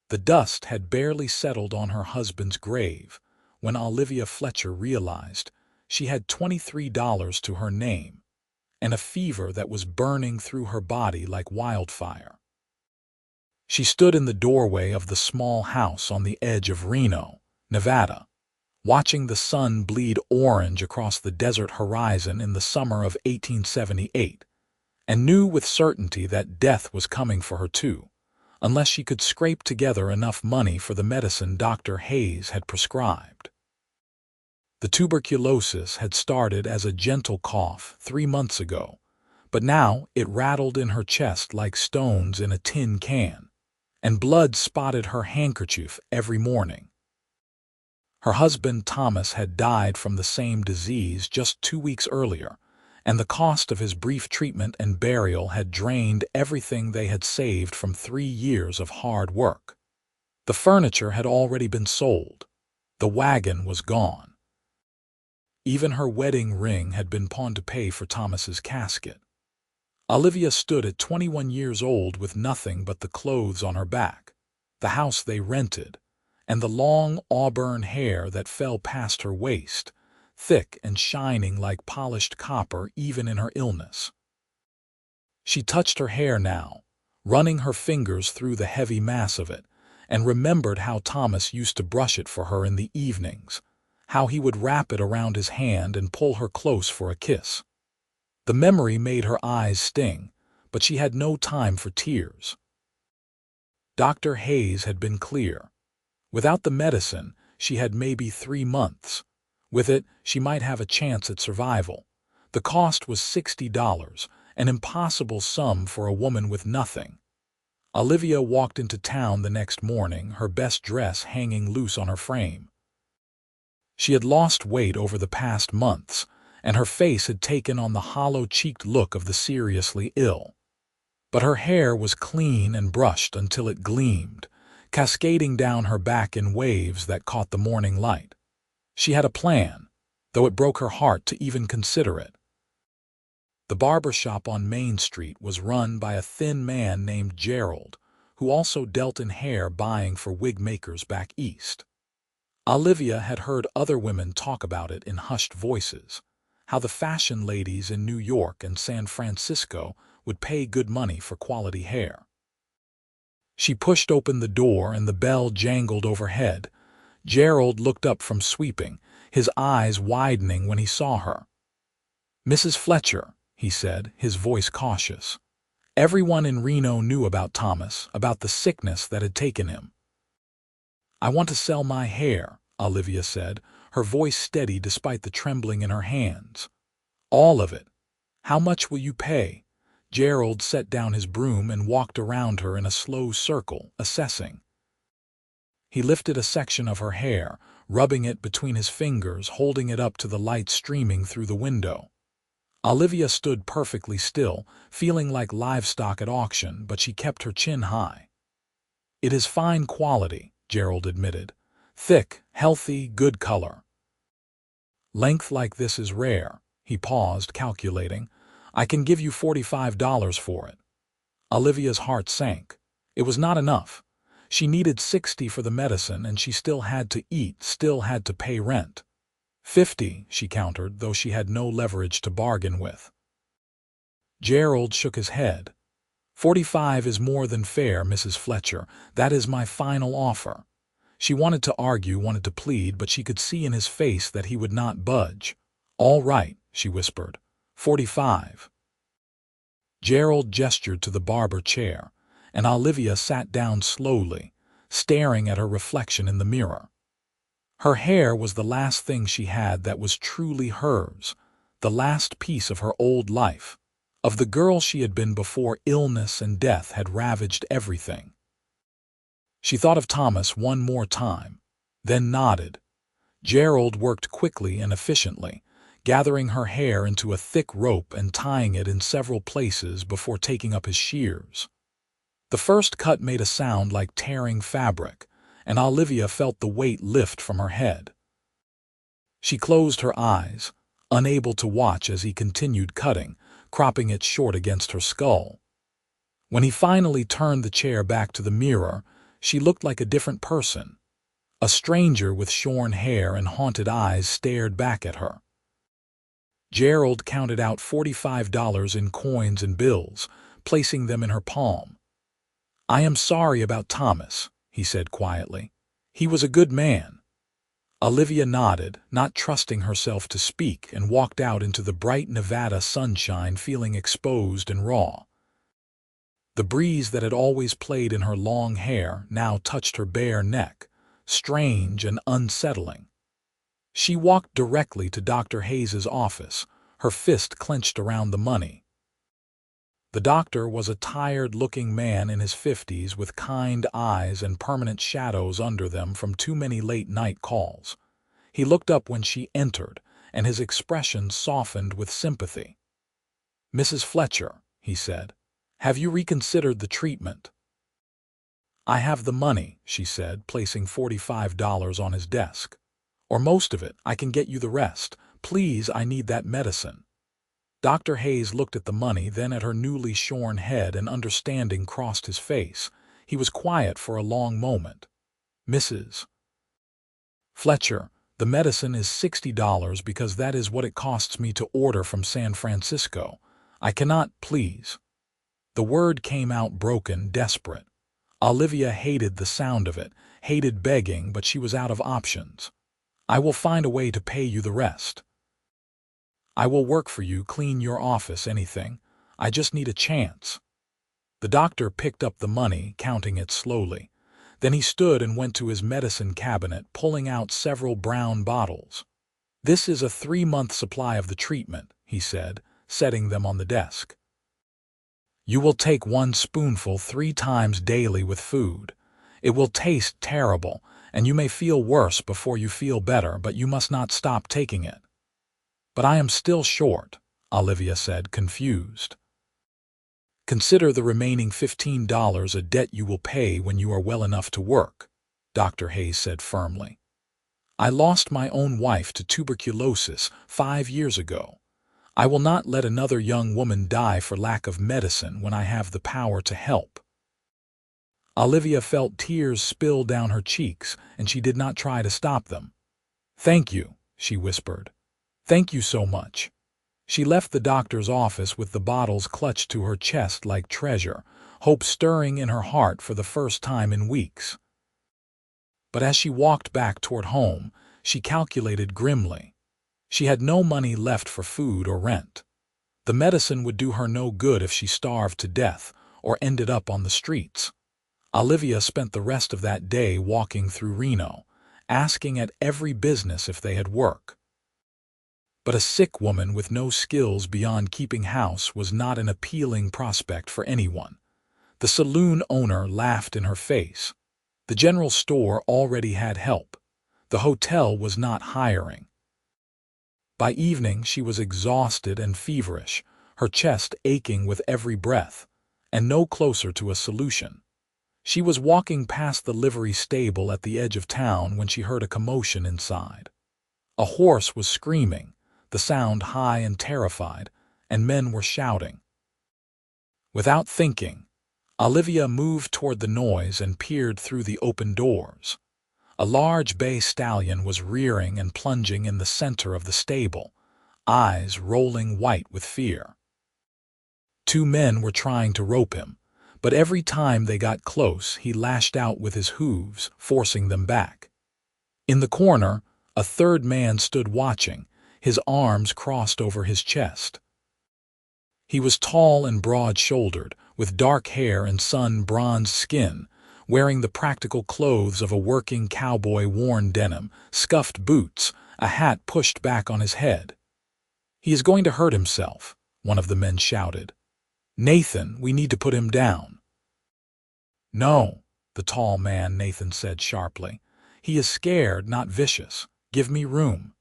The dust had barely settled on her husband's grave when Olivia Fletcher realized she had $23 to her name and a fever that was burning through her body like wildfire. She stood in the doorway of the small house on the edge of Reno, Nevada, watching the sun bleed orange across the desert horizon in the summer of 1878, and knew with certainty that death was coming for her too, unless she could scrape together enough money for the medicine Dr. Hayes had prescribed. The tuberculosis had started as a gentle cough 3 months ago, but now it rattled in her chest like stones in a tin can, and blood spotted her handkerchief every morning. Her husband Thomas had died from the same disease just 2 weeks earlier, and the cost of his brief treatment and burial had drained everything they had saved from 3 years of hard work. The furniture had already been sold. The wagon was gone. Even her wedding ring had been pawned to pay for Thomas's casket. Olivia stood at 21 years old with nothing but the clothes on her back, the house they rented, and the long auburn hair that fell past her waist, thick and shining like polished copper even in her illness. She touched her hair now, running her fingers through the heavy mass of it, and remembered how Thomas used to brush it for her in the evenings, how he would wrap it around his hand and pull her close for a kiss. The memory made her eyes sting, but she had no time for tears. Dr. Hayes had been clear. Without the medicine, she had maybe 3 months. With it, she might have a chance at survival. The cost was $60, an impossible sum for a woman with nothing. Olivia walked into town the next morning, her best dress hanging loose on her frame. She had lost weight over the past months, and her face had taken on the hollow-cheeked look of the seriously ill. But her hair was clean and brushed until it gleamed, cascading down her back in waves that caught the morning light. She had a plan, though it broke her heart to even consider it. The barber shop on Main Street was run by a thin man named Gerald, who also dealt in hair buying for wig makers back east. Olivia had heard other women talk about it in hushed voices, how the fashion ladies in New York and San Francisco would pay good money for quality hair. She pushed open the door and the bell jangled overhead. Gerald looked up from sweeping, his eyes widening when he saw her. "Mrs. Fletcher," he said, his voice cautious. Everyone in Reno knew about Thomas, about the sickness that had taken him. "I want to sell my hair," Olivia said, her voice steady despite the trembling in her hands. "All of it. How much will you pay?" Gerald set down his broom and walked around her in a slow circle, assessing. He lifted a section of her hair, rubbing it between his fingers, holding it up to the light streaming through the window. Olivia stood perfectly still, feeling like livestock at auction, but she kept her chin high. "It is fine quality," Gerald admitted. "Thick, healthy, good color. Length like this is rare." He paused, calculating. "I can give you $45 for it." Olivia's heart sank. It was not enough. She needed $60 for the medicine, and she still had to eat, still had to pay rent. $50, she countered, though she had no leverage to bargain with. Gerald shook his head. $45 is more than fair, Mrs. Fletcher. That is my final offer." She wanted to argue, wanted to plead, but she could see in his face that he would not budge. "All right," she whispered. $45. Gerald gestured to the barber chair, and Olivia sat down slowly, staring at her reflection in the mirror. Her hair was the last thing she had that was truly hers, the last piece of her old life, of the girl she had been before illness and death had ravaged everything. She thought of Thomas one more time, then nodded. Gerald worked quickly and efficiently, gathering her hair into a thick rope and tying it in several places before taking up his shears. The first cut made a sound like tearing fabric, and Olivia felt the weight lift from her head. She closed her eyes, unable to watch as he continued cutting, cropping it short against her skull. When he finally turned the chair back to the mirror, She looked like a different person. A stranger with shorn hair and haunted eyes stared back at her. Gerald counted out $45 in coins and bills, placing them in her palm. "I am sorry about Thomas," he said quietly. "He was a good man." Olivia nodded, not trusting herself to speak, and walked out into the bright Nevada sunshine feeling exposed and raw. The breeze that had always played in her long hair now touched her bare neck, strange and unsettling. She walked directly to Dr. Hayes's office, her fist clenched around the money. The doctor was a tired-looking man in his 50s with kind eyes and permanent shadows under them from too many late-night calls. He looked up when she entered, and his expression softened with sympathy. "Mrs. Fletcher," he said, "have you reconsidered the treatment?" "I have the money," she said, placing $45 on his desk. "Or most of it. I can get you the rest. Please, I need that medicine." Dr. Hayes looked at the money, then at her newly shorn head, and understanding crossed his face. He was quiet for a long moment. "Mrs. Fletcher, the medicine is $60 because that is what it costs me to order from San Francisco. I cannot, please." The word came out broken, desperate. Olivia hated the sound of it, hated begging, but she was out of options. "I will find a way to pay you the rest. I will work for you, clean your office, anything. I just need a chance." The doctor picked up the money, counting it slowly. Then he stood and went to his medicine cabinet, pulling out several brown bottles. "This is a 3-month supply of the treatment," he said, setting them on the desk. "You will take 1 spoonful 3 times daily with food. It will taste terrible, and you may feel worse before you feel better, but you must not stop taking it." "But I am still short," Olivia said, confused. "Consider the remaining $15 a debt you will pay when you are well enough to work," Dr. Hayes said firmly. "I lost my own wife to tuberculosis 5 years ago. I will not let another young woman die for lack of medicine when I have the power to help." Olivia felt tears spill down her cheeks, and she did not try to stop them. "Thank you," she whispered. "Thank you so much." She left the doctor's office with the bottles clutched to her chest like treasure, hope stirring in her heart for the first time in weeks. But as she walked back toward home, she calculated grimly. She had no money left for food or rent. The medicine would do her no good if she starved to death or ended up on the streets. Olivia spent the rest of that day walking through Reno, asking at every business if they had work. But a sick woman with no skills beyond keeping house was not an appealing prospect for anyone. The saloon owner laughed in her face. The general store already had help. The hotel was not hiring. By evening she was exhausted and feverish, her chest aching with every breath, and no closer to a solution. She was walking past the livery stable at the edge of town when she heard a commotion inside. A horse was screaming, the sound high and terrified, and men were shouting. Without thinking, Olivia moved toward the noise and peered through the open doors. A large bay stallion was rearing and plunging in the center of the stable, eyes rolling white with fear. 2 men were trying to rope him, but every time they got close, he lashed out with his hooves, forcing them back. In the corner, a 3rd man stood watching, his arms crossed over his chest. He was tall and broad-shouldered, with dark hair and sun-bronzed skin, wearing the practical clothes of a working cowboy, worn denim, scuffed boots, a hat pushed back on his head. "He is going to hurt himself," one of the men shouted. "Nathan, we need to put him down." "No," the tall man, Nathan said sharply. "He is scared, not vicious. Give me room."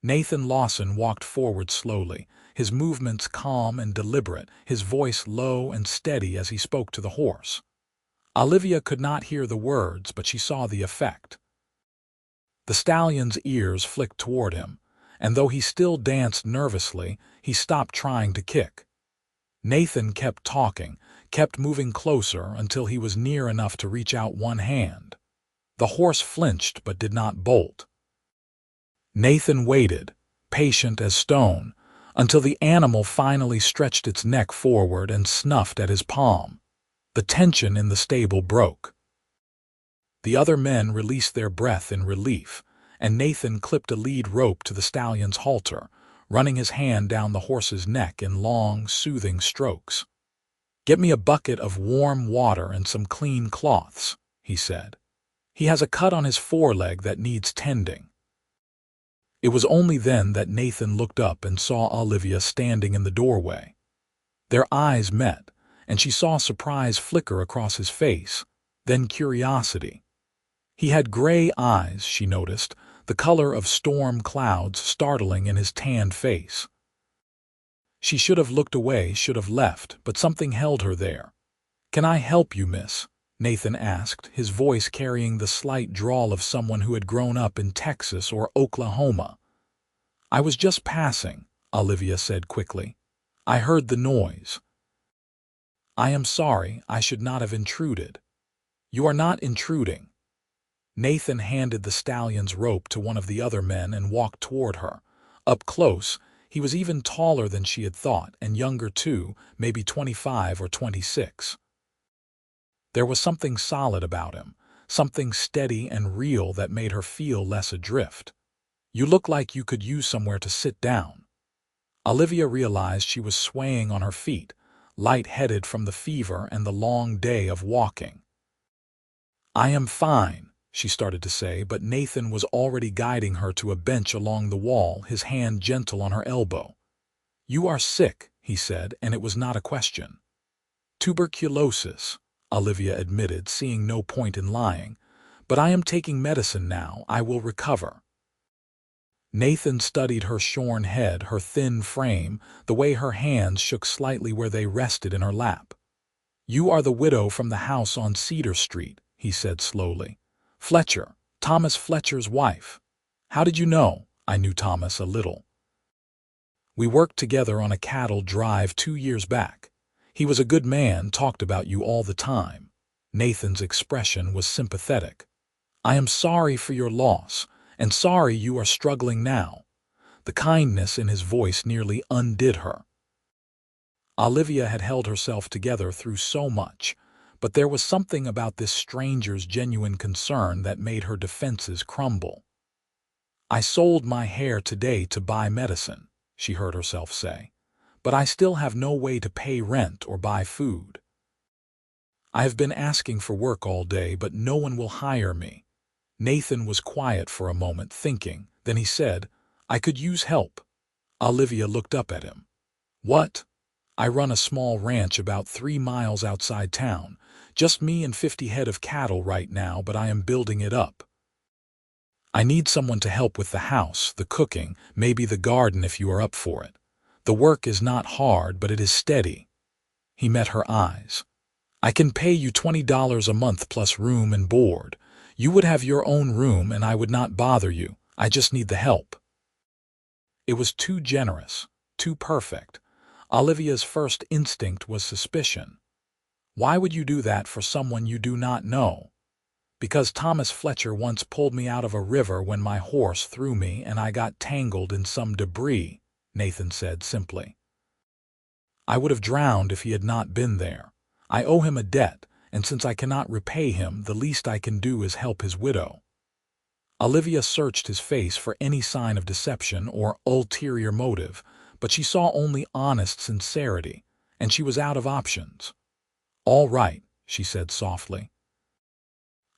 Nathan Lawson walked forward slowly, his movements calm and deliberate, his voice low and steady as he spoke to the horse. Olivia could not hear the words, but she saw the effect. The stallion's ears flicked toward him, and though he still danced nervously, he stopped trying to kick. Nathan kept talking, kept moving closer until he was near enough to reach out one hand. The horse flinched but did not bolt. Nathan waited, patient as stone, until the animal finally stretched its neck forward and snuffed at his palm. The tension in the stable broke. The other men released their breath in relief, and Nathan clipped a lead rope to the stallion's halter, running his hand down the horse's neck in long, soothing strokes. "Get me a bucket of warm water and some clean cloths," he said. "He has a cut on his foreleg that needs tending." It was only then that Nathan looked up and saw Olivia standing in the doorway. Their eyes met, and she saw surprise flicker across his face, then curiosity. He had gray eyes, she noticed, the color of storm clouds startling in his tanned face. She should have looked away, should have left, but something held her there. "Can I help you, miss?" Nathan asked, his voice carrying the slight drawl of someone who had grown up in Texas or Oklahoma. "I was just passing," Olivia said quickly. "I heard the noise." "I am sorry, I should not have intruded." "You are not intruding." Nathan handed the stallion's rope to one of the other men and walked toward her. Up close, he was even taller than she had thought, and younger too, maybe 25 or 26. There was something solid about him, something steady and real that made her feel less adrift. "You look like you could use somewhere to sit down." Olivia realized she was swaying on her feet, light-headed from the fever and the long day of walking. "I am fine," she started to say, but Nathan was already guiding her to a bench along the wall, his hand gentle on her elbow. "You are sick," he said, and it was not a question. "Tuberculosis," Olivia admitted, seeing no point in lying. "But I am taking medicine now. I will recover." Nathan studied her shorn head, her thin frame, the way her hands shook slightly where they rested in her lap. "You are the widow from the house on Cedar Street," he said slowly. "Fletcher, Thomas Fletcher's wife." "How did you know?" "I knew Thomas a little. We worked together on a cattle drive 2 years back. He was a good man, talked about you all the time." Nathan's expression was sympathetic. "I am sorry for your loss, and sorry you are struggling now." The kindness in his voice nearly undid her. Olivia had held herself together through so much, but there was something about this stranger's genuine concern that made her defenses crumble. "I sold my hair today to buy medicine," she heard herself say, "but I still have no way to pay rent or buy food. I have been asking for work all day, but no one will hire me." Nathan was quiet for a moment, thinking. Then he said, "I could use help." Olivia looked up at him. "What?" "I run a small ranch about 3 miles outside town. Just me and 50 head of cattle right now, but I am building it up. I need someone to help with the house, the cooking, maybe the garden if you are up for it. The work is not hard, but it is steady." He met her eyes. "I can pay you $20 a month plus room and board. You would have your own room and I would not bother you. I just need the help." It was too generous, too perfect. Olivia's first instinct was suspicion. "Why would you do that for someone you do not know?" "Because Thomas Fletcher once pulled me out of a river when my horse threw me and I got tangled in some debris," Nathan said simply. "I would have drowned if he had not been there. I owe him a debt, and since I cannot repay him, the least I can do is help his widow." Olivia searched his face for any sign of deception or ulterior motive, but she saw only honest sincerity, and she was out of options. "All right," she said softly.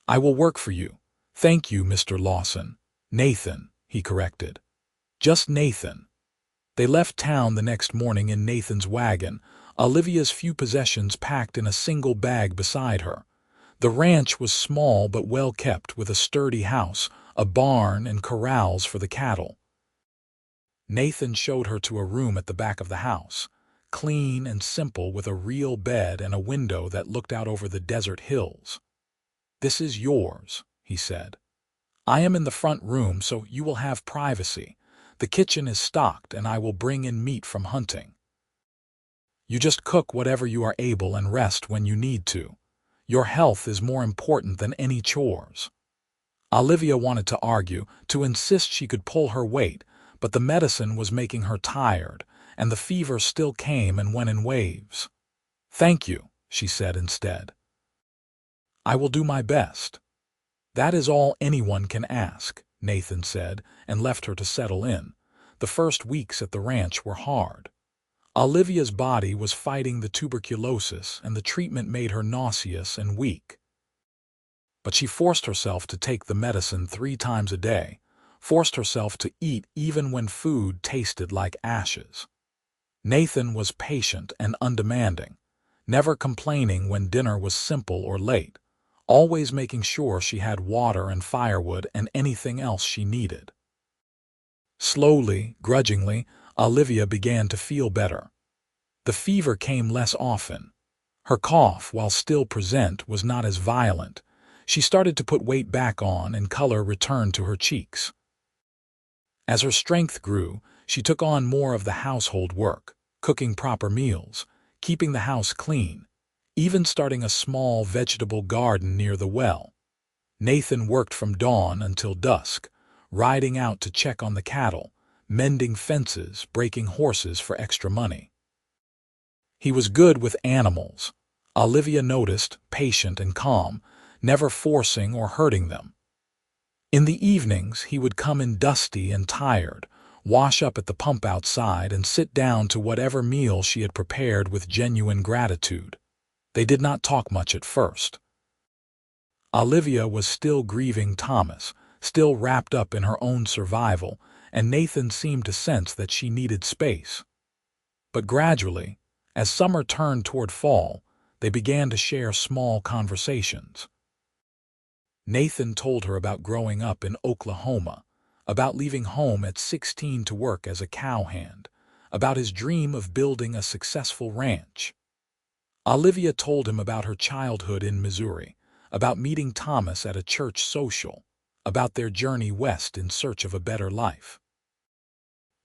"I will work for you. Thank you, Mr. Lawson." "Nathan," he corrected. "Just Nathan." They left town the next morning in Nathan's wagon, Olivia's few possessions packed in a single bag beside her. The ranch was small but well kept, with a sturdy house, a barn, and corrals for the cattle. Nathan showed her to a room at the back of the house, clean and simple, with a real bed and a window that looked out over the desert hills. "This is yours," he said. "I am in the front room, so you will have privacy. The kitchen is stocked, and I will bring in meat from hunting." You just cook whatever you are able and rest when you need to. Your health is more important than any chores." Olivia wanted to argue, to insist she could pull her weight, but the medicine was making her tired, and the fever still came and went in waves. "Thank you," she said instead. "I will do my best." "That is all anyone can ask," Nathan said, and left her to settle in. The first weeks at the ranch were hard. Olivia's body was fighting the tuberculosis, and the treatment made her nauseous and weak. But she forced herself to take the medicine 3 times a day, forced herself to eat even when food tasted like ashes. Nathan was patient and undemanding, never complaining when dinner was simple or late, always making sure she had water and firewood and anything else she needed. Slowly, grudgingly, Olivia began to feel better. The fever came less often. Her cough, while still present, was not as violent. She started to put weight back on and color returned to her cheeks. As her strength grew, she took on more of the household work, cooking proper meals, keeping the house clean, even starting a small vegetable garden near the well. Nathan worked from dawn until dusk, riding out to check on the cattle, mending fences, breaking horses for extra money. He was good with animals, Olivia noticed, patient and calm, never forcing or hurting them. In the evenings, he would come in dusty and tired, wash up at the pump outside and sit down to whatever meal she had prepared with genuine gratitude. They did not talk much at first. Olivia was still grieving Thomas, still wrapped up in her own survival, and Nathan seemed to sense that she needed space. But gradually, as summer turned toward fall, they began to share small conversations. Nathan told her about growing up in Oklahoma, about leaving home at 16 to work as a cowhand, about his dream of building a successful ranch. Olivia told him about her childhood in Missouri, about meeting Thomas at a church social, about their journey west in search of a better life.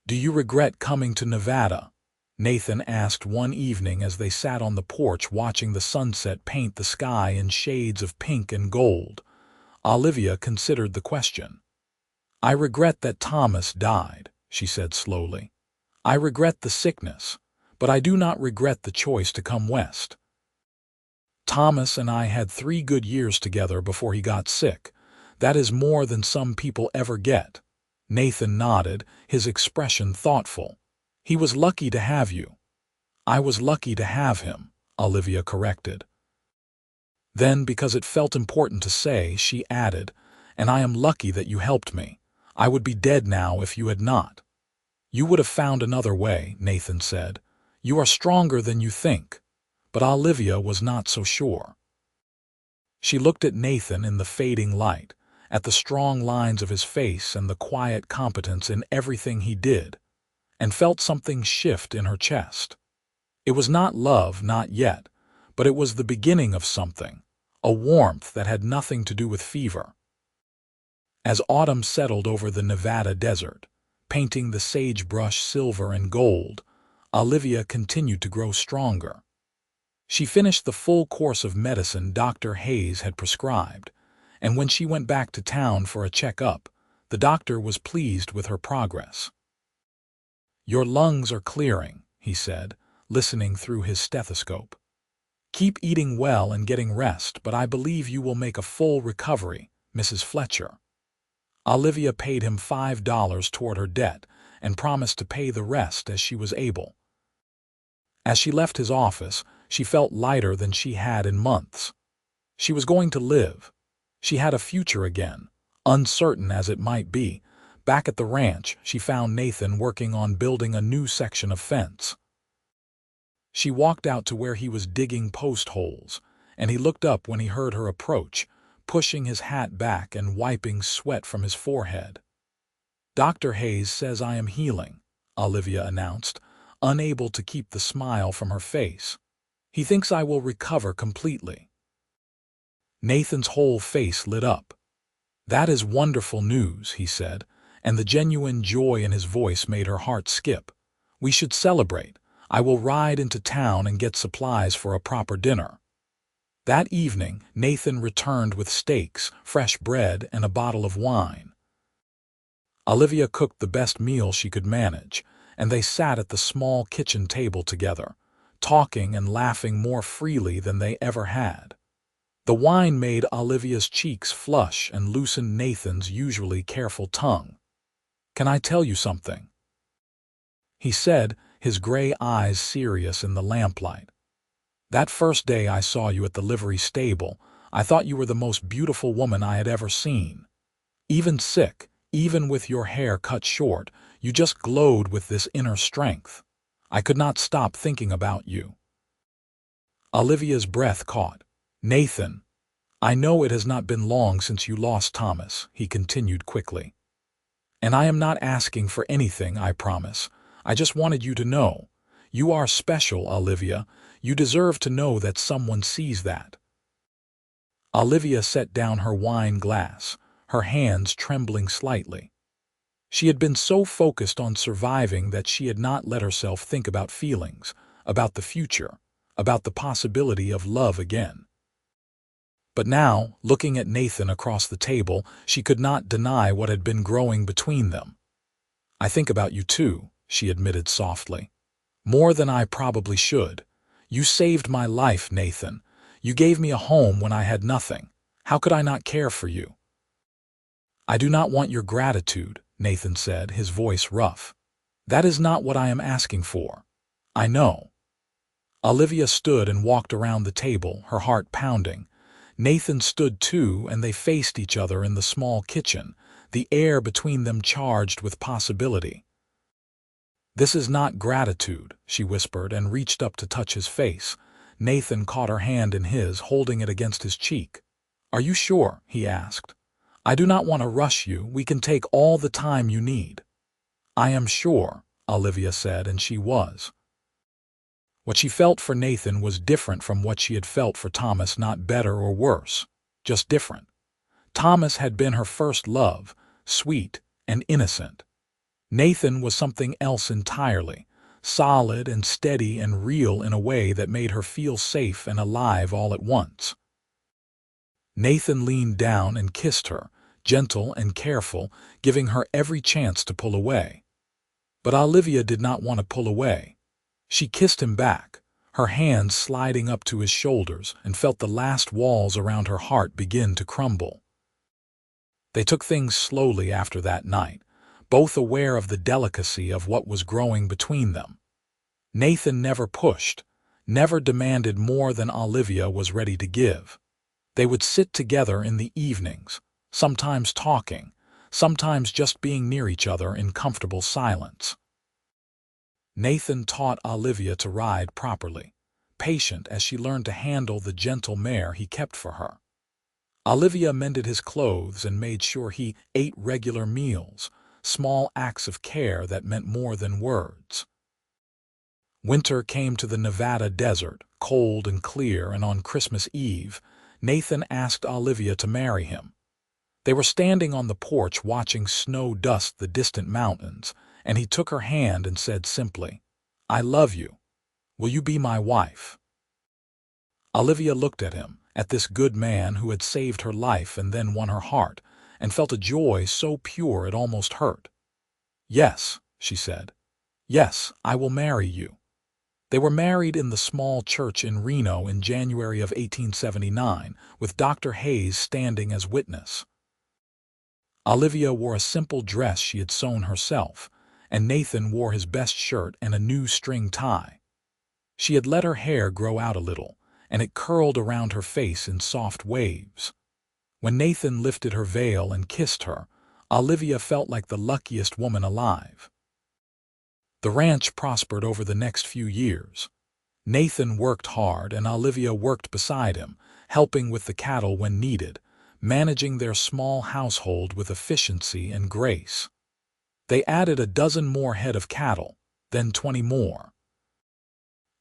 "Do you regret coming to Nevada?" Nathan asked one evening as they sat on the porch watching the sunset paint the sky in shades of pink and gold. Olivia considered the question. "I regret that Thomas died," she said slowly. "I regret the sickness, but I do not regret the choice to come west. Thomas and I had 3 good years together before he got sick. That is more than some people ever get." Nathan nodded, his expression thoughtful. "He was lucky to have you." "I was lucky to have him," Olivia corrected. Then, because it felt important to say, she added, "And I am lucky that you helped me. I would be dead now if you had not." "You would have found another way," Nathan said. "You are stronger than you think." But Olivia was not so sure. She looked at Nathan in the fading light, at the strong lines of his face and the quiet competence in everything he did, and felt something shift in her chest. It was not love, not yet, but it was the beginning of something, a warmth that had nothing to do with fever. As autumn settled over the Nevada desert, painting the sagebrush silver and gold, Olivia continued to grow stronger. She finished the full course of medicine Dr. Hayes had prescribed, and when she went back to town for a checkup, the doctor was pleased with her progress. "Your lungs are clearing," he said, listening through his stethoscope. "Keep eating well and getting rest, but I believe you will make a full recovery, Mrs. Fletcher." Olivia paid him $5 toward her debt and promised to pay the rest as she was able. As she left his office, she felt lighter than she had in months. She was going to live. She had a future again, uncertain as it might be. Back at the ranch, she found Nathan working on building a new section of fence. She walked out to where he was digging post holes, and he looked up when he heard her approach, pushing his hat back and wiping sweat from his forehead. "Dr. Hayes says I am healing," Olivia announced, unable to keep the smile from her face. "He thinks I will recover completely." Nathan's whole face lit up. "That is wonderful news," he said, and the genuine joy in his voice made her heart skip. "We should celebrate. I will ride into town and get supplies for a proper dinner." That evening, Nathan returned with steaks, fresh bread, and a bottle of wine. Olivia cooked the best meal she could manage, and they sat at the small kitchen table together, talking and laughing more freely than they ever had. The wine made Olivia's cheeks flush and loosened Nathan's usually careful tongue. "Can I tell you something?" he said, his gray eyes serious in the lamplight. "That first day I saw you at the livery stable, I thought you were the most beautiful woman I had ever seen. Even sick, even with your hair cut short, you just glowed with this inner strength. I could not stop thinking about you." Olivia's breath caught. "Nathan, I know it has not been long since you lost Thomas," he continued quickly. "And I am not asking for anything, I promise. I just wanted you to know. You are special, Olivia. You deserve to know that someone sees that." Olivia set down her wine glass, her hands trembling slightly. She had been so focused on surviving that she had not let herself think about feelings, about the future, about the possibility of love again. But now, looking at Nathan across the table, she could not deny what had been growing between them. "I think about you too," she admitted softly. "More than I probably should. You saved my life, Nathan. You gave me a home when I had nothing. How could I not care for you?" "I do not want your gratitude," Nathan said, his voice rough. "That is not what I am asking for. I know." Olivia stood and walked around the table, her heart pounding. Nathan stood too, and they faced each other in the small kitchen, the air between them charged with possibility. "This is not gratitude," she whispered and reached up to touch his face. Nathan caught her hand in his, holding it against his cheek. "Are you sure?" he asked. "I do not want to rush you. We can take all the time you need." "I am sure," Olivia said, and she was. What she felt for Nathan was different from what she had felt for Thomas, not better or worse, just different. Thomas had been her first love, sweet and innocent. Nathan was something else entirely, solid and steady and real in a way that made her feel safe and alive all at once. Nathan leaned down and kissed her, gentle and careful, giving her every chance to pull away. But Olivia did not want to pull away. She kissed him back, her hands sliding up to his shoulders, and felt the last walls around her heart begin to crumble. They took things slowly after that night, both aware of the delicacy of what was growing between them. Nathan never pushed, never demanded more than Olivia was ready to give. They would sit together in the evenings, sometimes talking, sometimes just being near each other in comfortable silence. Nathan taught Olivia to ride properly, patient as she learned to handle the gentle mare he kept for her. Olivia mended his clothes and made sure he ate regular meals, small acts of care that meant more than words. Winter came to the Nevada desert, cold and clear, and on Christmas Eve, Nathan asked Olivia to marry him. They were standing on the porch watching snow dust the distant mountains, and he took her hand and said simply, "I love you. Will you be my wife?" Olivia looked at him, at this good man who had saved her life and then won her heart, and felt a joy so pure it almost hurt. "Yes," she said. "Yes, I will marry you." They were married in the small church in Reno in January of 1879, with Dr. Hayes standing as witness. Olivia wore a simple dress she had sewn herself, and Nathan wore his best shirt and a new string tie. She had let her hair grow out a little, and it curled around her face in soft waves. When Nathan lifted her veil and kissed her, Olivia felt like the luckiest woman alive. The ranch prospered over the next few years. Nathan worked hard and Olivia worked beside him, helping with the cattle when needed, managing their small household with efficiency and grace. They added a dozen more head of cattle, then 20 more.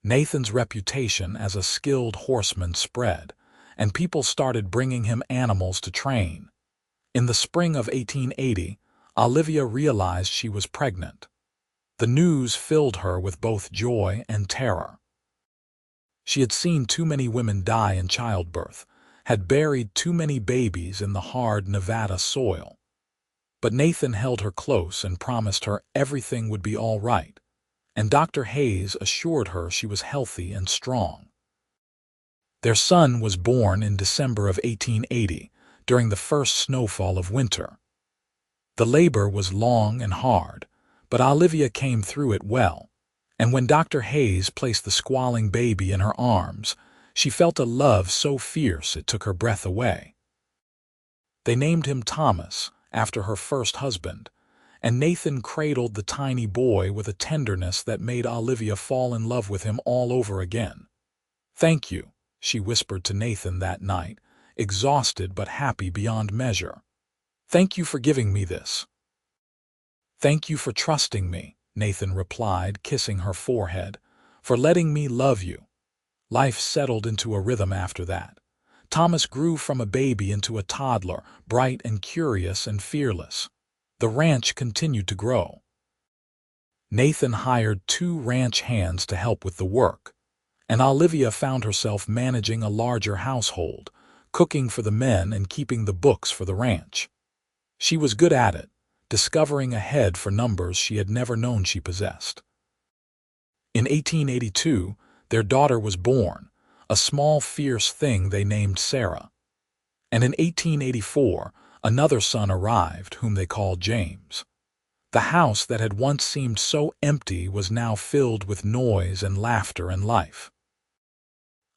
Nathan's reputation as a skilled horseman spread, and people started bringing him animals to train. In the spring of 1880, Olivia realized she was pregnant. The news filled her with both joy and terror. She had seen too many women die in childbirth, had buried too many babies in the hard Nevada soil. But Nathan held her close and promised her everything would be all right, and Dr. Hayes assured her she was healthy and strong. Their son was born in December of 1880, during the first snowfall of winter. The labor was long and hard, but Olivia came through it well, and when Dr. Hayes placed the squalling baby in her arms, she felt a love so fierce it took her breath away. They named him Thomas, after her first husband, and Nathan cradled the tiny boy with a tenderness that made Olivia fall in love with him all over again. "Thank you," she whispered to Nathan that night, exhausted but happy beyond measure. "Thank you for giving me this." "Thank you for trusting me," Nathan replied, kissing her forehead, "for letting me love you." Life settled into a rhythm after that. Thomas grew from a baby into a toddler, bright and curious and fearless. The ranch continued to grow. Nathan hired 2 ranch hands to help with the work, and Olivia found herself managing a larger household, cooking for the men and keeping the books for the ranch. She was good at it, discovering a head for numbers she had never known she possessed. In 1882, their daughter was born, a small, fierce thing they named Sarah. And in 1884, another son arrived, whom they called James. The house that had once seemed so empty was now filled with noise and laughter and life.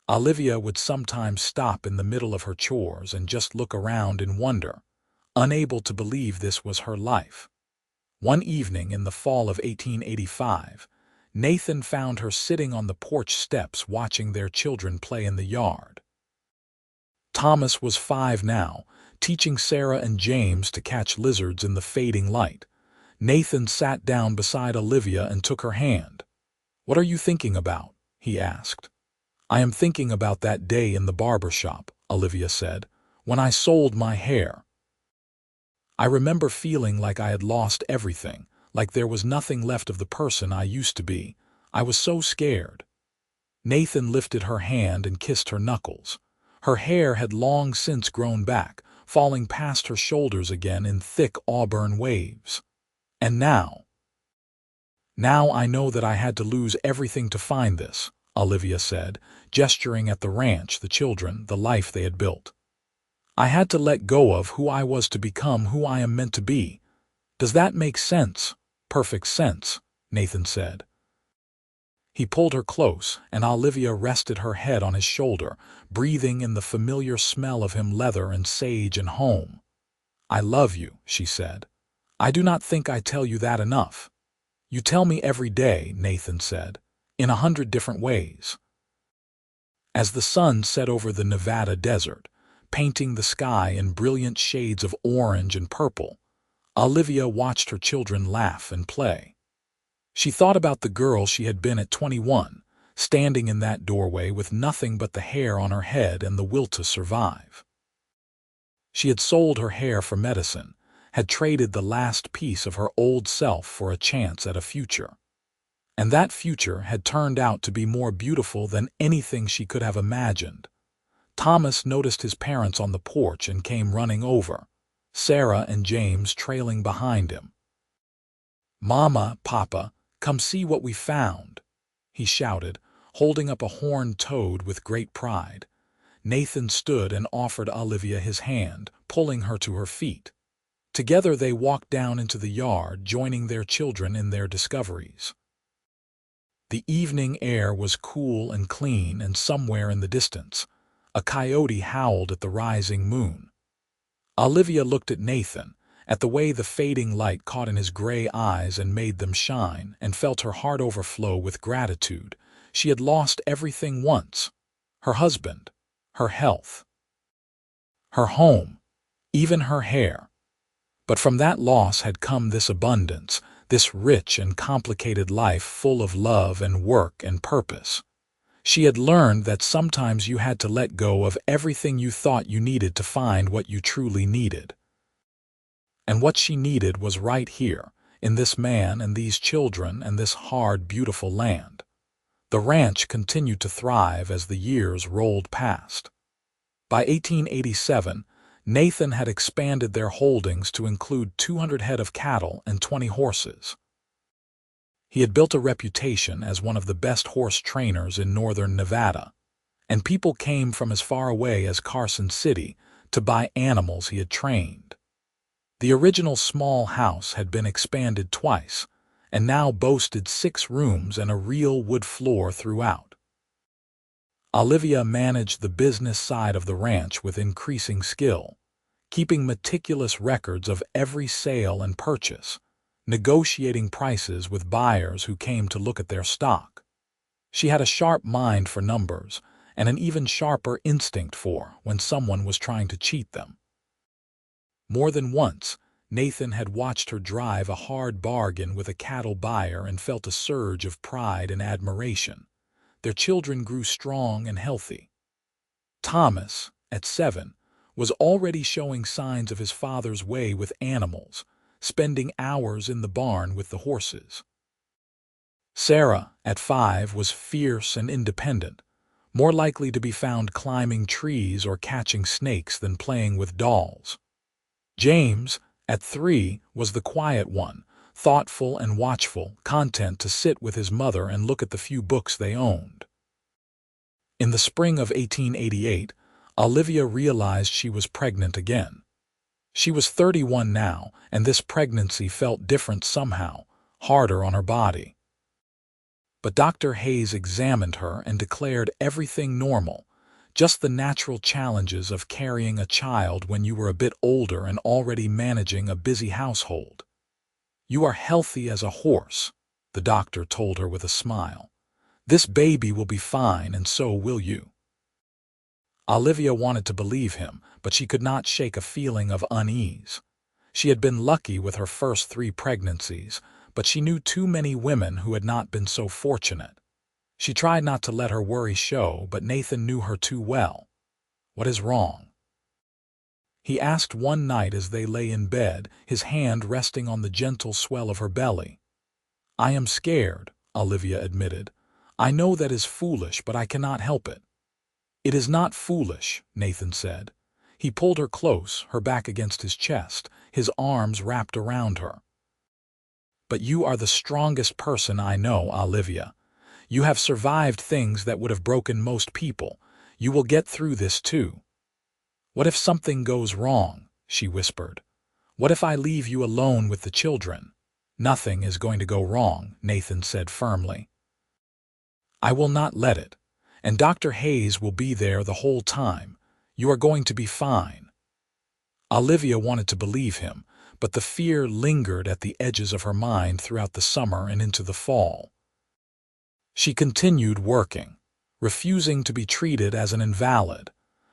Olivia would sometimes stop in the middle of her chores and just look around in wonder, unable to believe this was her life. One evening in the fall of 1885, Nathan found her sitting on the porch steps watching their children play in the yard. Thomas was 5 now, teaching Sarah and James to catch lizards in the fading light. Nathan sat down beside Olivia and took her hand. "What are you thinking about?" he asked. "I am thinking about that day in the barber shop," Olivia said, "when I sold my hair. I remember feeling like I had lost everything, like there was nothing left of the person I used to be. I was so scared." Nathan lifted her hand and kissed her knuckles. Her hair had long since grown back, falling past her shoulders again in thick auburn waves. "And now I know that I had to lose everything to find this," Olivia said, gesturing at the ranch, the children, the life they had built. "I had to let go of who I was to become who I am meant to be. Does that make sense?" "Perfect sense," Nathan said. He pulled her close, and Olivia rested her head on his shoulder, breathing in the familiar smell of him, leather and sage and home. "I love you," she said. "I do not think I tell you that enough." "You tell me every day," Nathan said, "in 100 different ways." As the sun set over the Nevada desert, painting the sky in brilliant shades of orange and purple, Olivia watched her children laugh and play. She thought about the girl she had been at 21, standing in that doorway with nothing but the hair on her head and the will to survive. She had sold her hair for medicine, had traded the last piece of her old self for a chance at a future. And that future had turned out to be more beautiful than anything she could have imagined. Thomas noticed his parents on the porch and came running over, Sarah and James trailing behind him. "Mama, Papa, come see what we found," he shouted, holding up a horned toad with great pride. Nathan stood and offered Olivia his hand, pulling her to her feet. Together they walked down into the yard, joining their children in their discoveries. The evening air was cool and clean, and somewhere in the distance, a coyote howled at the rising moon. Olivia looked at Nathan, at the way the fading light caught in his gray eyes and made them shine, and felt her heart overflow with gratitude. She had lost everything once: her husband, her health, her home, even her hair. But from that loss had come this abundance, this rich and complicated life full of love and work and purpose. She had learned that sometimes you had to let go of everything you thought you needed to find what you truly needed. And what she needed was right here, in this man and these children and this hard, beautiful land. The ranch continued to thrive as the years rolled past. By 1887, Nathan had expanded their holdings to include 200 head of cattle and 20 horses. He had built a reputation as one of the best horse trainers in northern Nevada, and people came from as far away as Carson City to buy animals he had trained. The original small house had been expanded twice, and now boasted 6 rooms and a real wood floor throughout. Olivia managed the business side of the ranch with increasing skill, keeping meticulous records of every sale and purchase, negotiating prices with buyers who came to look at their stock. She had a sharp mind for numbers and an even sharper instinct for when someone was trying to cheat them. More than once, Nathan had watched her drive a hard bargain with a cattle buyer and felt a surge of pride and admiration. Their children grew strong and healthy. Thomas, at 7, was already showing signs of his father's way with animals, spending hours in the barn with the horses. Sarah, at 5, was fierce and independent, more likely to be found climbing trees or catching snakes than playing with dolls. James, at 3, was the quiet one, thoughtful and watchful, content to sit with his mother and look at the few books they owned. In the spring of 1888, Olivia realized she was pregnant again. She was 31 now, and this pregnancy felt different somehow, harder on her body. But Dr. Hayes examined her and declared everything normal, just the natural challenges of carrying a child when you were a bit older and already managing a busy household. "You are healthy as a horse," the doctor told her with a smile. "This baby will be fine, and so will you." Olivia wanted to believe him, but she could not shake a feeling of unease. She had been lucky with her first 3 pregnancies, but she knew too many women who had not been so fortunate. She tried not to let her worry show, but Nathan knew her too well. "What is wrong?" he asked one night as they lay in bed, his hand resting on the gentle swell of her belly. "I am scared," Olivia admitted. "I know that is foolish, but I cannot help it." "It is not foolish," Nathan said. He pulled her close, her back against his chest, his arms wrapped around her. "But you are the strongest person I know, Olivia. You have survived things that would have broken most people. You will get through this too." "What if something goes wrong?" she whispered. "What if I leave you alone with the children?" "Nothing is going to go wrong," Nathan said firmly. "I will not let it. And Dr. Hayes will be there the whole time. You are going to be fine." Olivia wanted to believe him, but the fear lingered at the edges of her mind throughout the summer and into the fall. She continued working, refusing to be treated as an invalid,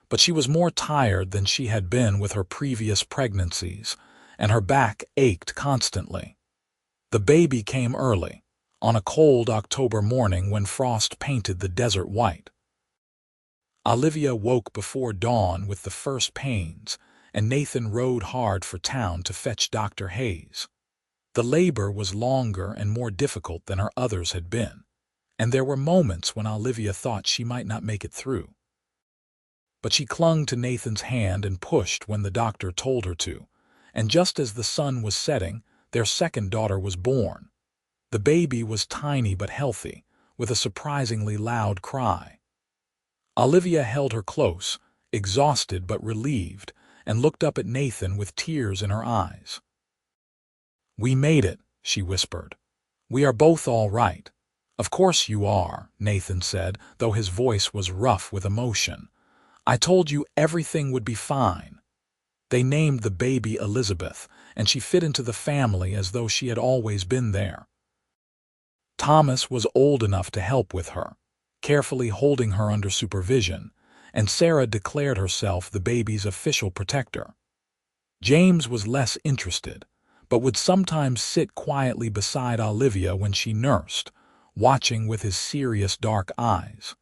but she was more tired than she had been with her previous pregnancies, and her back ached constantly. The baby came early, on a cold October morning when frost painted the desert white. Olivia woke before dawn with the first pains, and Nathan rode hard for town to fetch Dr. Hayes. The labor was longer and more difficult than her others had been, and there were moments when Olivia thought she might not make it through. But she clung to Nathan's hand and pushed when the doctor told her to, and just as the sun was setting, their second daughter was born. The baby was tiny but healthy, with a surprisingly loud cry. Olivia held her close, exhausted but relieved, and looked up at Nathan with tears in her eyes. "We made it," she whispered. "We are both all right." "Of course you are," Nathan said, though his voice was rough with emotion. "I told you everything would be fine." They named the baby Elizabeth, and she fit into the family as though she had always been there. Thomas was old enough to help with her, carefully holding her under supervision, and Sarah declared herself the baby's official protector. James was less interested, but would sometimes sit quietly beside Olivia when she nursed, watching with his serious dark eyes.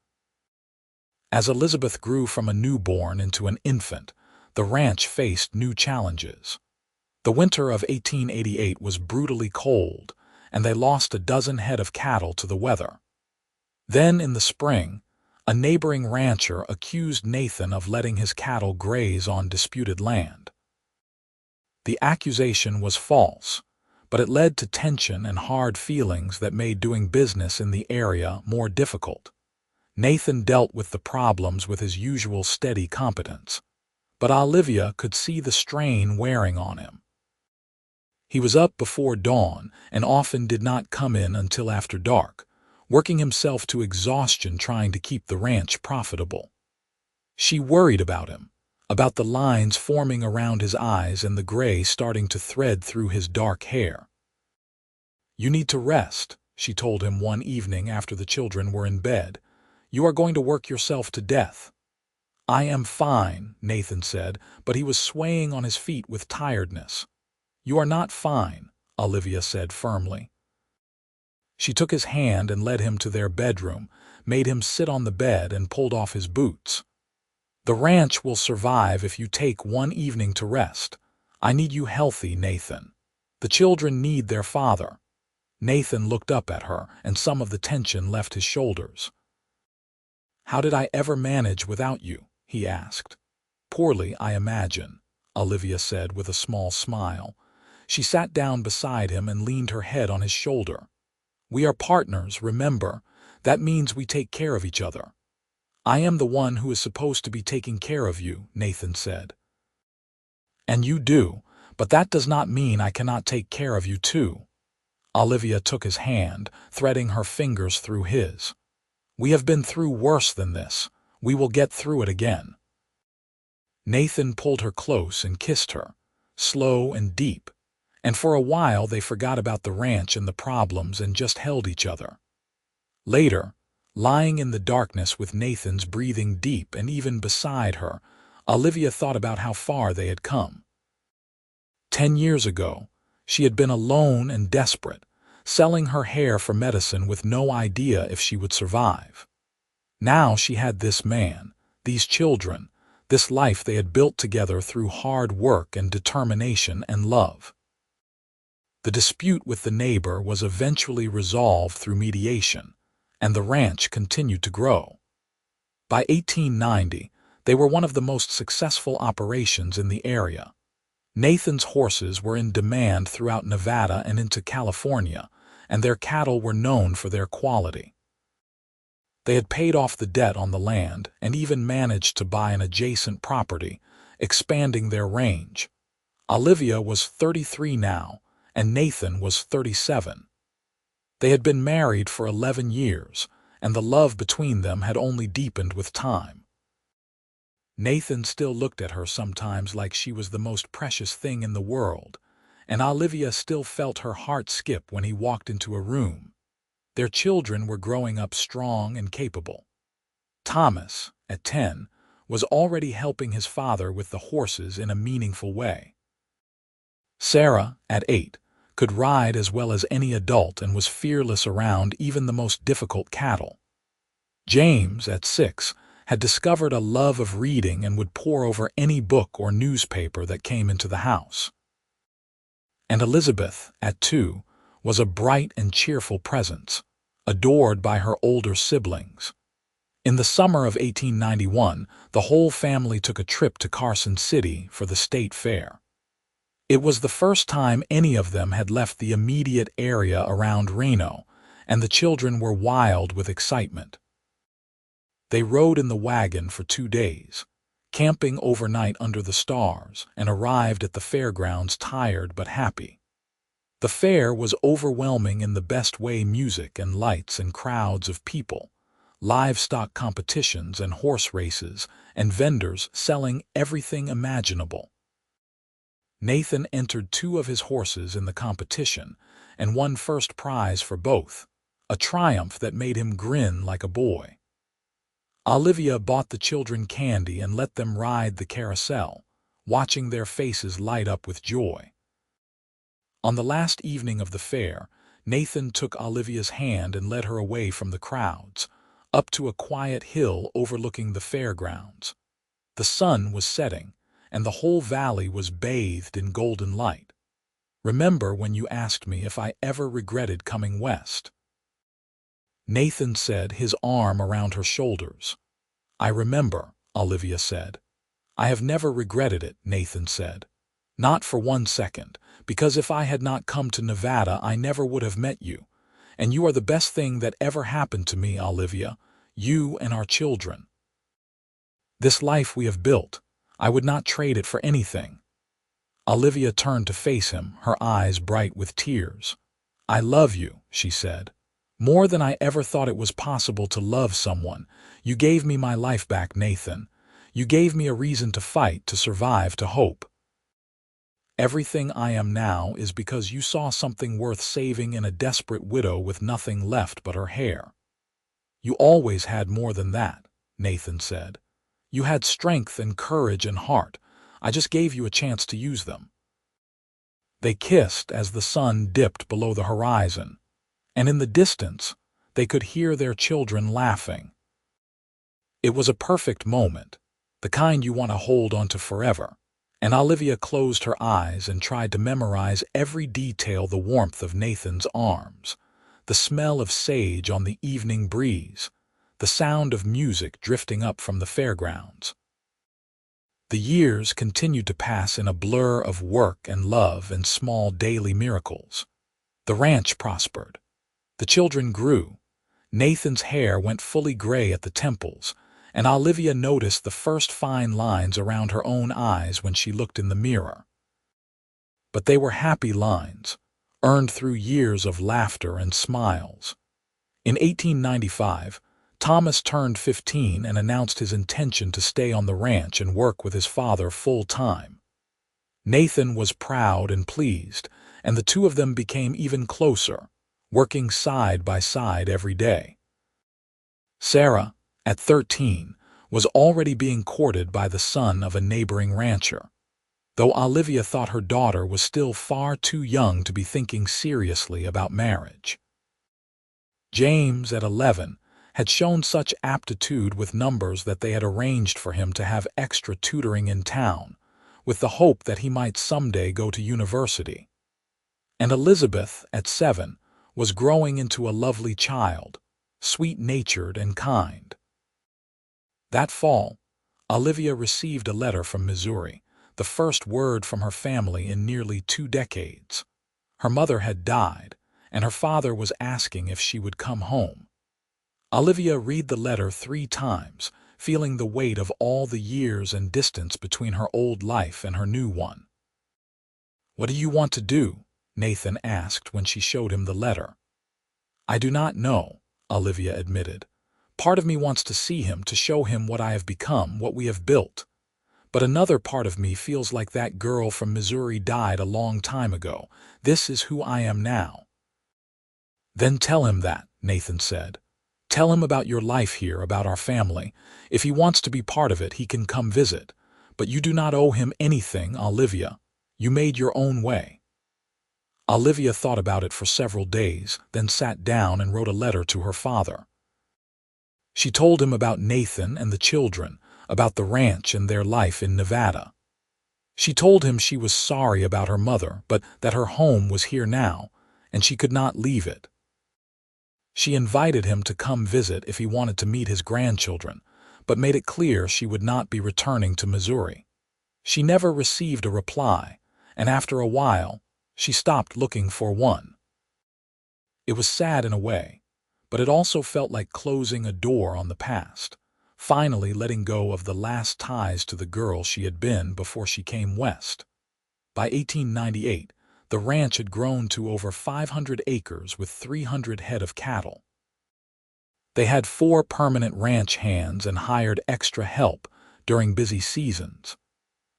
As Elizabeth grew from a newborn into an infant, the ranch faced new challenges. The winter of 1888 was brutally cold, and they lost a dozen head of cattle to the weather. Then, in the spring, a neighboring rancher accused Nathan of letting his cattle graze on disputed land. The accusation was false, but it led to tension and hard feelings that made doing business in the area more difficult. Nathan dealt with the problems with his usual steady competence, but Olivia could see the strain wearing on him. He was up before dawn and often did not come in until after dark, working himself to exhaustion trying to keep the ranch profitable. She worried about him, about the lines forming around his eyes and the gray starting to thread through his dark hair. "You need to rest," she told him one evening after the children were in bed. "You are going to work yourself to death." "I am fine," Nathan said, but he was swaying on his feet with tiredness. "You are not fine," Olivia said firmly. She took his hand and led him to their bedroom, made him sit on the bed and pulled off his boots. "The ranch will survive if you take one evening to rest. I need you healthy, Nathan. The children need their father." Nathan looked up at her, and some of the tension left his shoulders. "How did I ever manage without you?" he asked. "Poorly, I imagine," Olivia said with a small smile. She sat down beside him and leaned her head on his shoulder. "We are partners, remember. That means we take care of each other." "I am the one who is supposed to be taking care of you," Nathan said. "And you do, but that does not mean I cannot take care of you too." Olivia took his hand, threading her fingers through his. "We have been through worse than this. We will get through it again." Nathan pulled her close and kissed her, slow and deep, and for a while they forgot about the ranch and the problems and just held each other. Later, lying in the darkness with Nathan's breathing deep and even beside her, Olivia thought about how far they had come. 10 years ago, she had been alone and desperate, selling her hair for medicine with no idea if she would survive. Now she had this man, these children, this life they had built together through hard work and determination and love. The dispute with the neighbor was eventually resolved through mediation, and the ranch continued to grow. By 1890, they were one of the most successful operations in the area. Nathan's horses were in demand throughout Nevada and into California, and their cattle were known for their quality. They had paid off the debt on the land and even managed to buy an adjacent property, expanding their range. Olivia was 33 now, and Nathan was 37. They had been married for 11 years, and the love between them had only deepened with time. Nathan still looked at her sometimes like she was the most precious thing in the world, and Olivia still felt her heart skip when he walked into a room. Their children were growing up strong and capable. Thomas, at 10, was already helping his father with the horses in a meaningful way. Sarah, at 8, could ride as well as any adult and was fearless around even the most difficult cattle. James, at 6, had discovered a love of reading and would pore over any book or newspaper that came into the house. And Elizabeth, at 2, was a bright and cheerful presence, adored by her older siblings. In the summer of 1891, the whole family took a trip to Carson City for the state fair. It was the first time any of them had left the immediate area around Reno, and the children were wild with excitement. They rode in the wagon for 2 days, camping overnight under the stars, and arrived at the fairgrounds tired but happy. The fair was overwhelming in the best way: music and lights and crowds of people, livestock competitions and horse races, and vendors selling everything imaginable. Nathan entered 2 of his horses in the competition and won first prize for both, a triumph that made him grin like a boy. Olivia bought the children candy and let them ride the carousel, watching their faces light up with joy. On the last evening of the fair, Nathan took Olivia's hand and led her away from the crowds, up to a quiet hill overlooking the fairgrounds. The sun was setting, and the whole valley was bathed in golden light. Remember when you asked me if I ever regretted coming west? Nathan said, his arm around her shoulders. I remember, Olivia said. I have never regretted it, Nathan said. Not for 1 second, because if I had not come to Nevada, I never would have met you. And you are the best thing that ever happened to me, Olivia, you and our children. This life we have built, I would not trade it for anything. Olivia turned to face him, her eyes bright with tears. I love you, she said. More than I ever thought it was possible to love someone. You gave me my life back, Nathan. You gave me a reason to fight, to survive, to hope. Everything I am now is because you saw something worth saving in a desperate widow with nothing left but her hair. You always had more than that, Nathan said. You had strength and courage and heart. I just gave you a chance to use them. They kissed as the sun dipped below the horizon, and in the distance they could hear their children laughing. It was a perfect moment, the kind you want to hold on to forever, and Olivia closed her eyes and tried to memorize every detail: the warmth of Nathan's arms, the smell of sage on the evening breeze, the sound of music drifting up from the fairgrounds. The years continued to pass in a blur of work and love and small daily miracles. The ranch prospered. The children grew. Nathan's hair went fully gray at the temples, and Olivia noticed the first fine lines around her own eyes when she looked in the mirror. But they were happy lines, earned through years of laughter and smiles. In 1895, Thomas turned 15 and announced his intention to stay on the ranch and work with his father full-time. Nathan was proud and pleased, and the two of them became even closer, working side by side every day. Sarah, at 13, was already being courted by the son of a neighboring rancher, though Olivia thought her daughter was still far too young to be thinking seriously about marriage. James, at 11, had shown such aptitude with numbers that they had arranged for him to have extra tutoring in town, with the hope that he might someday go to university. And Elizabeth, at 7, was growing into a lovely child, sweet-natured and kind. That fall, Olivia received a letter from Missouri, the first word from her family in nearly 2 decades. Her mother had died, and her father was asking if she would come home. Olivia read the letter 3 times, feeling the weight of all the years and distance between her old life and her new one. "What do you want to do?" Nathan asked when she showed him the letter. "I do not know," Olivia admitted. "Part of me wants to see him, to show him what I have become, what we have built. But another part of me feels like that girl from Missouri died a long time ago. This is who I am now." "Then tell him that," Nathan said. "Tell him about your life here, about our family. If he wants to be part of it, he can come visit. But you do not owe him anything, Olivia. You made your own way." Olivia thought about it for several days, then sat down and wrote a letter to her father. She told him about Nathan and the children, about the ranch and their life in Nevada. She told him she was sorry about her mother, but that her home was here now, and she could not leave it. She invited him to come visit if he wanted to meet his grandchildren, but made it clear she would not be returning to Missouri. She never received a reply, and after a while, she stopped looking for one. It was sad in a way, but it also felt like closing a door on the past, finally letting go of the last ties to the girl she had been before she came west. By 1898, the ranch had grown to over 500 acres with 300 head of cattle. They had 4 permanent ranch hands and hired extra help during busy seasons.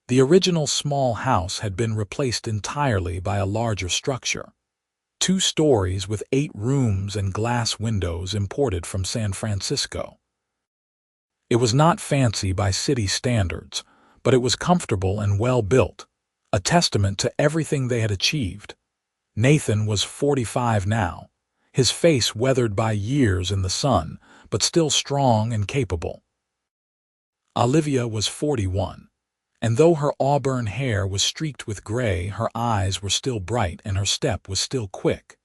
The original small house had been replaced entirely by a larger structure, 2 stories with 8 rooms and glass windows imported from San Francisco. It was not fancy by city standards, but it was comfortable and well built, a testament to everything they had achieved. Nathan was 45 now, his face weathered by years in the sun, but still strong and capable. Olivia was 41, and though her auburn hair was streaked with gray, her eyes were still bright and her step was still quick.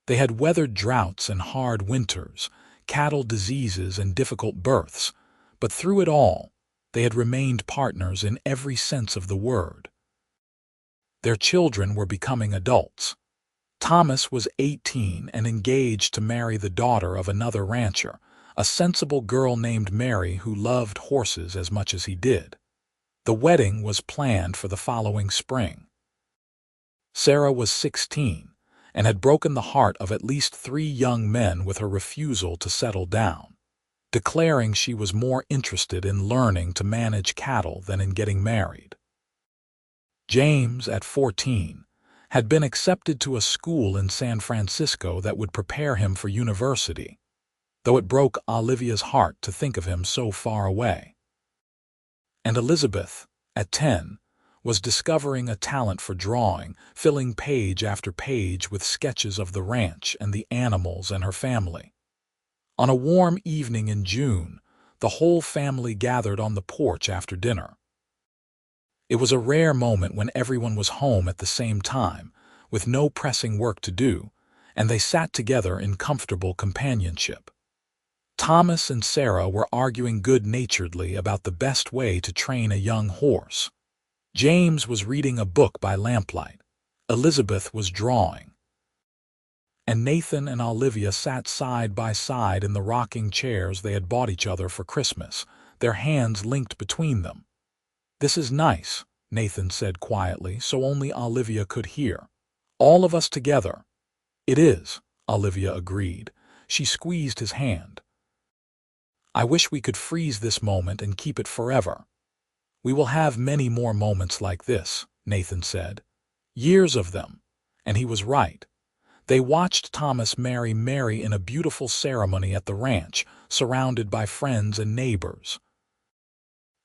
They had weathered droughts and hard winters, cattle diseases and difficult births, but through it all, they had remained partners in every sense of the word. Their children were becoming adults. Thomas was 18 and engaged to marry the daughter of another rancher, a sensible girl named Mary who loved horses as much as he did. The wedding was planned for the following spring. Sarah was 16 and had broken the heart of at least 3 young men with her refusal to settle down, declaring she was more interested in learning to manage cattle than in getting married. James, at 14, had been accepted to a school in San Francisco that would prepare him for university, though it broke Olivia's heart to think of him so far away. And Elizabeth, at 10, was discovering a talent for drawing, filling page after page with sketches of the ranch and the animals and her family. On a warm evening in June, the whole family gathered on the porch after dinner. It was a rare moment when everyone was home at the same time, with no pressing work to do, and they sat together in comfortable companionship. Thomas and Sarah were arguing good-naturedly about the best way to train a young horse. James was reading a book by lamplight. Elizabeth was drawing. And Nathan and Olivia sat side by side in the rocking chairs they had bought each other for Christmas, their hands linked between them. "This is nice," Nathan said quietly, so only Olivia could hear. "All of us together." "It is," Olivia agreed. She squeezed his hand. "I wish we could freeze this moment and keep it forever." "We will have many more moments like this," Nathan said. "Years of them." And he was right. They watched Thomas marry Mary in a beautiful ceremony at the ranch, surrounded by friends and neighbors.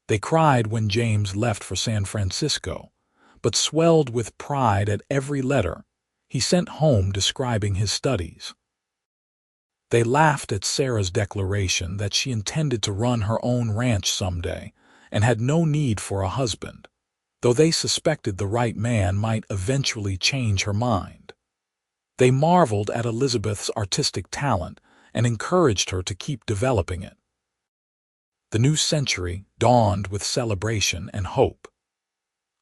They cried when James left for San Francisco, but swelled with pride at every letter he sent home describing his studies. They laughed at Sarah's declaration that she intended to run her own ranch someday and had no need for a husband, though they suspected the right man might eventually change her mind. They marveled at Elizabeth's artistic talent and encouraged her to keep developing it. The new century dawned with celebration and hope.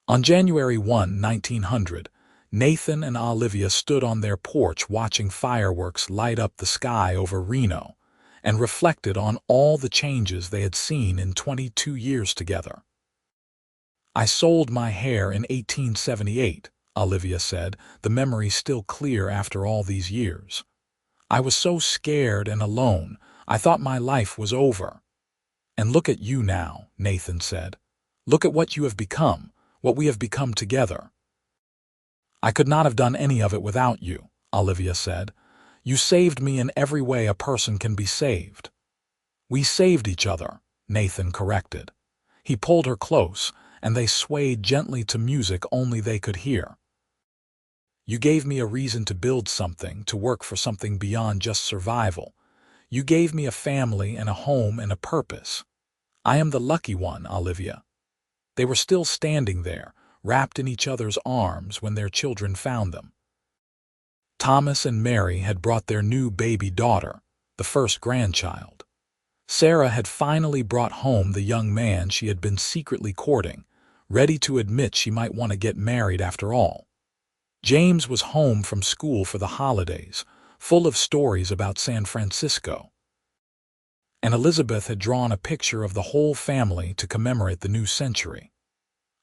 On January 1, 1900, Nathan and Olivia stood on their porch watching fireworks light up the sky over Reno and reflected on all the changes they had seen in 22 years together. "I sold my hair in 1878, Olivia said, the memory still clear after all these years. "I was so scared and alone, I thought my life was over." "And look at you now," Nathan said. "Look at what you have become, what we have become together." "I could not have done any of it without you," Olivia said. "You saved me in every way a person can be saved." "We saved each other," Nathan corrected. He pulled her close, and they swayed gently to music only they could hear. "You gave me a reason to build something, to work for something beyond just survival. You gave me a family and a home and a purpose. I am the lucky one, Olivia." They were still standing there, wrapped in each other's arms when their children found them. Thomas and Mary had brought their new baby daughter, the first grandchild. Sarah had finally brought home the young man she had been secretly courting, ready to admit she might want to get married after all. James was home from school for the holidays, full of stories about San Francisco. And Elizabeth had drawn a picture of the whole family to commemorate the new century.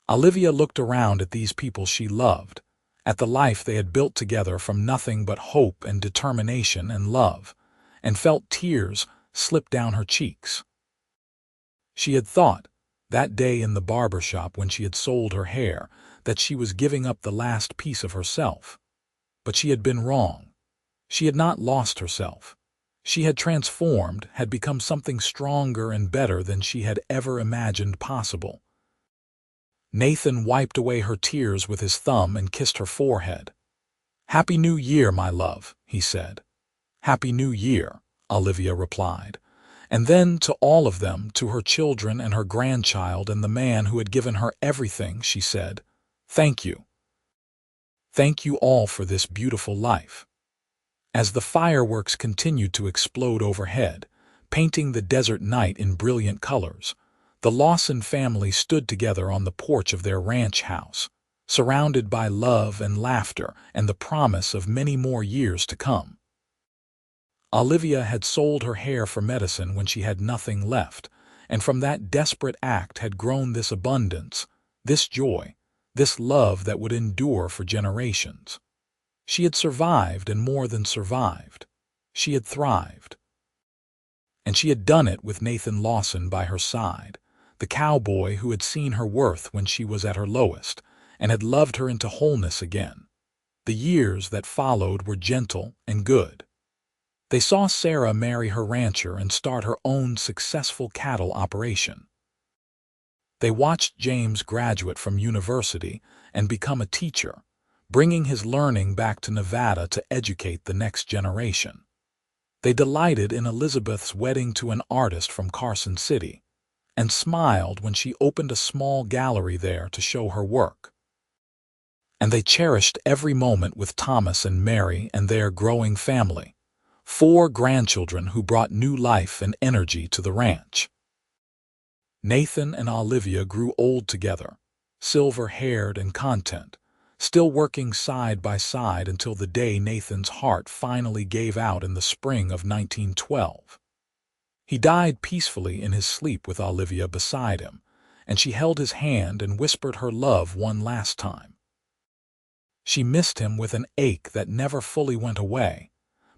Olivia looked around at these people she loved, at the life they had built together from nothing but hope and determination and love, and felt tears slip down her cheeks. She had thought, that day in the barber shop when she had sold her hair, that she was giving up the last piece of herself. But she had been wrong. She had not lost herself. She had transformed, had become something stronger and better than she had ever imagined possible. Nathan wiped away her tears with his thumb and kissed her forehead. "Happy New Year, my love," he said. "Happy New Year," Olivia replied, And then to all of them, to her children and her grandchild and the man who had given her everything, she said, "Thank you. Thank you all for this beautiful life." As the fireworks continued to explode overhead, painting the desert night in brilliant colors, the Lawson family stood together on the porch of their ranch house, surrounded by love and laughter and the promise of many more years to come. Olivia had sold her hair for medicine when she had nothing left, and from that desperate act had grown this abundance, this joy, this love that would endure for generations. She had survived, and more than survived. She had thrived. And she had done it with Nathan Lawson by her side, the cowboy who had seen her worth when she was at her lowest, and had loved her into wholeness again. The years that followed were gentle and good. They saw Sarah marry her rancher and start her own successful cattle operation. They watched James graduate from university and become a teacher, bringing his learning back to Nevada to educate the next generation. They delighted in Elizabeth's wedding to an artist from Carson City, and smiled when she opened a small gallery there to show her work. And they cherished every moment with Thomas and Mary and their growing family, 4 grandchildren who brought new life and energy to the ranch. Nathan and Olivia grew old together, silver-haired and content, still working side by side until the day Nathan's heart finally gave out in the spring of 1912. He died peacefully in his sleep with Olivia beside him, and she held his hand and whispered her love one last time. She missed him with an ache that never fully went away,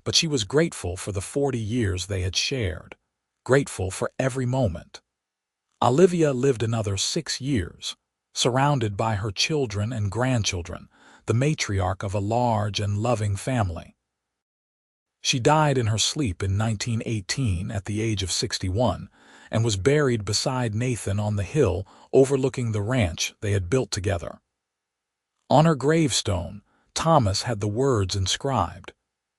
but she was grateful for the 40 years they had shared, grateful for every moment. Olivia lived another 6 years, surrounded by her children and grandchildren, the matriarch of a large and loving family. She died in her sleep in 1918 at the age of 61 and was buried beside Nathan on the hill overlooking the ranch they had built together. On her gravestone, Thomas had the words inscribed,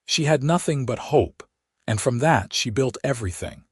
"She had nothing but hope, and from that she built everything."